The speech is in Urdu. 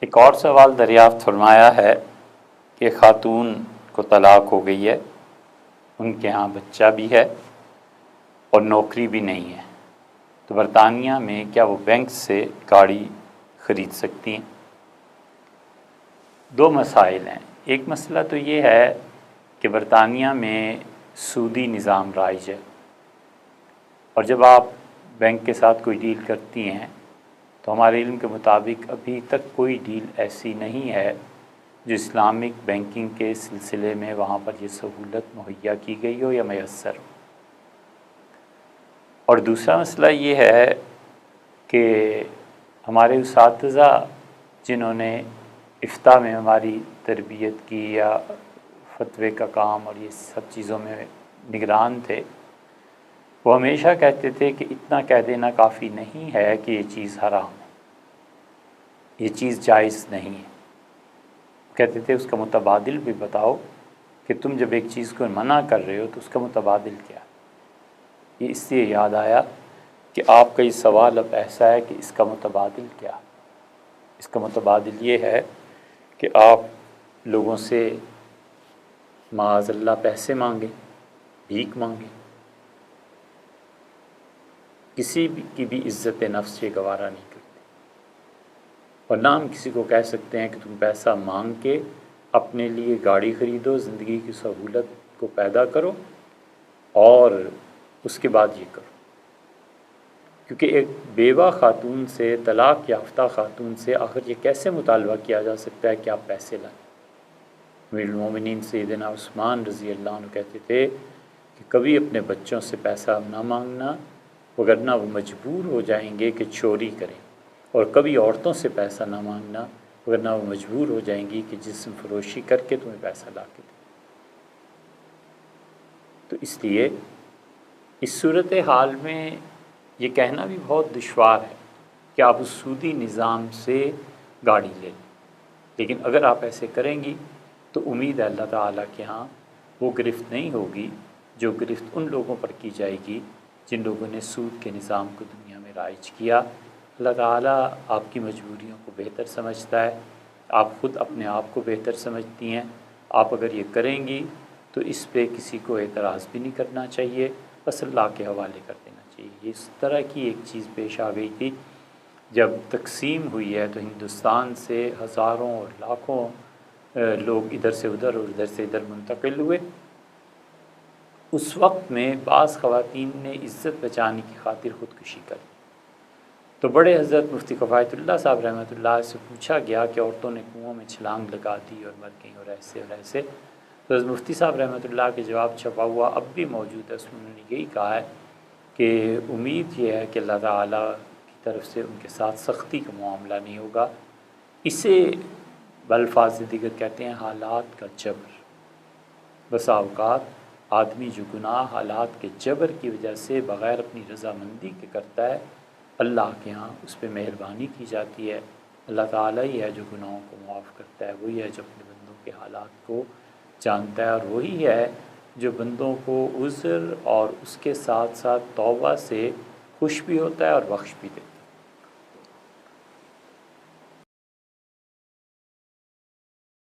ایک اور سوال دریافت فرمایا ہے کہ خاتون کو طلاق ہو گئی ہے، ان کے ہاں بچہ بھی ہے اور نوکری بھی نہیں ہے، تو برطانیہ میں کیا وہ بینک سے گاڑی خرید سکتی ہیں؟ دو مسائل ہیں۔ ایک مسئلہ تو یہ ہے کہ برطانیہ میں سودی نظام رائج ہے، اور جب آپ بینک کے ساتھ کوئی ڈیل کرتی ہیں تو ہمارے علم کے مطابق ابھی تک کوئی ڈیل ایسی نہیں ہے جو اسلامک بینکنگ کے سلسلے میں وہاں پر یہ سہولت مہیا کی گئی ہو یا میسر ہو۔ اور دوسرا مسئلہ یہ ہے کہ ہمارے اساتذہ جنہوں نے افتاء میں ہماری تربیت کی یا فتوے کا کام اور یہ سب چیزوں میں نگران تھے، وہ ہمیشہ کہتے تھے کہ اتنا کہہ دینا کافی نہیں ہے کہ یہ چیز حرام ہے، یہ چیز جائز نہیں ہے۔ کہتے تھے اس کا متبادل بھی بتاؤ کہ تم جب ایک چیز کو منع کر رہے ہو تو اس کا متبادل کیا ہے۔ یہ اس لیے یاد آیا کہ آپ کا یہ سوال اب ایسا ہے کہ اس کا متبادل کیا ہے۔ اس کا متبادل یہ ہے کہ آپ لوگوں سے معاذ اللہ پیسے مانگیں، بھیک مانگیں، کسی کی بھی عزت نفس یہ گوارا نہیں کرتے، اور نہ ہم کسی کو کہہ سکتے ہیں کہ تم پیسہ مانگ کے اپنے لیے گاڑی خریدو، زندگی کی سہولت کو پیدا کرو اور اس کے بعد یہ کرو، کیونکہ ایک بیوہ خاتون سے، طلاق یافتہ خاتون سے آخر یہ کیسے مطالبہ کیا جا سکتا ہے کہ آپ پیسے لائیں؟ امیر المومنین سیدنا عثمان رضی اللہ عنہ کہتے تھے کہ کبھی اپنے بچوں سے پیسہ نہ مانگنا، وگرنہ وہ مجبور ہو جائیں گے کہ چوری کریں، اور کبھی عورتوں سے پیسہ نہ مانگنا، وگرنہ وہ مجبور ہو جائیں گی کہ جسم فروشی کر کے تمہیں پیسہ لا کے دیں۔ تو اس لیے اس صورتحال میں یہ کہنا بھی بہت دشوار ہے کہ آپ اس سودی نظام سے گاڑی لے لیں، لیکن اگر آپ ایسے کریں گی تو امید ہے اللہ تعالیٰ کے ہاں وہ گرفت نہیں ہوگی جو گرفت ان لوگوں پر کی جائے گی جن لوگوں نے سود کے نظام کو دنیا میں رائج کیا۔ اللہ تعالیٰ آپ کی مجبوریوں کو بہتر سمجھتا ہے، آپ خود اپنے آپ کو بہتر سمجھتی ہیں، آپ اگر یہ کریں گی تو اس پہ کسی کو اعتراض بھی نہیں کرنا چاہیے، بس اللہ کے حوالے کر دینا چاہیے۔ اس طرح کی ایک چیز پیش آ گئی تھی جب تقسیم ہوئی ہے، تو ہندوستان سے ہزاروں اور لاکھوں لوگ ادھر سے ادھر اور ادھر سے ادھر منتقل ہوئے۔ اس وقت میں بعض خواتین نے عزت بچانے کی خاطر خودکشی کر لی، تو بڑے حضرت مفتی کفایت اللہ صاحب رحمۃ اللہ سے پوچھا گیا کہ عورتوں نے کنوؤں میں چھلانگ لگا دی اور مر گئیں اور ایسے، تو حضرت مفتی صاحب رحمۃ اللہ کے جواب چھپا ہوا اب بھی موجود ہے، اس میں انہوں نے یہی کہا ہے کہ امید یہ ہے کہ اللہ تعالیٰ کی طرف سے ان کے ساتھ سختی کا معاملہ نہیں ہوگا۔ اسے بالفاظ دیگر کہتے ہیں حالات کا جبر۔ بسا اوقات آدمی جو گناہ حالات کے جبر کی وجہ سے بغیر اپنی رضامندی کے کرتا ہے، اللہ کے ہاں اس پہ مہربانی کی جاتی ہے۔ اللہ تعالیٰ ہی ہے جو گناہوں کو معاف کرتا ہے، وہی ہے جو اپنے بندوں کے حالات کو جانتا ہے، اور وہی ہے جو بندوں کو عذر اور اس کے ساتھ ساتھ توبہ سے خوش بھی ہوتا ہے اور بخش بھی دیتا ہے۔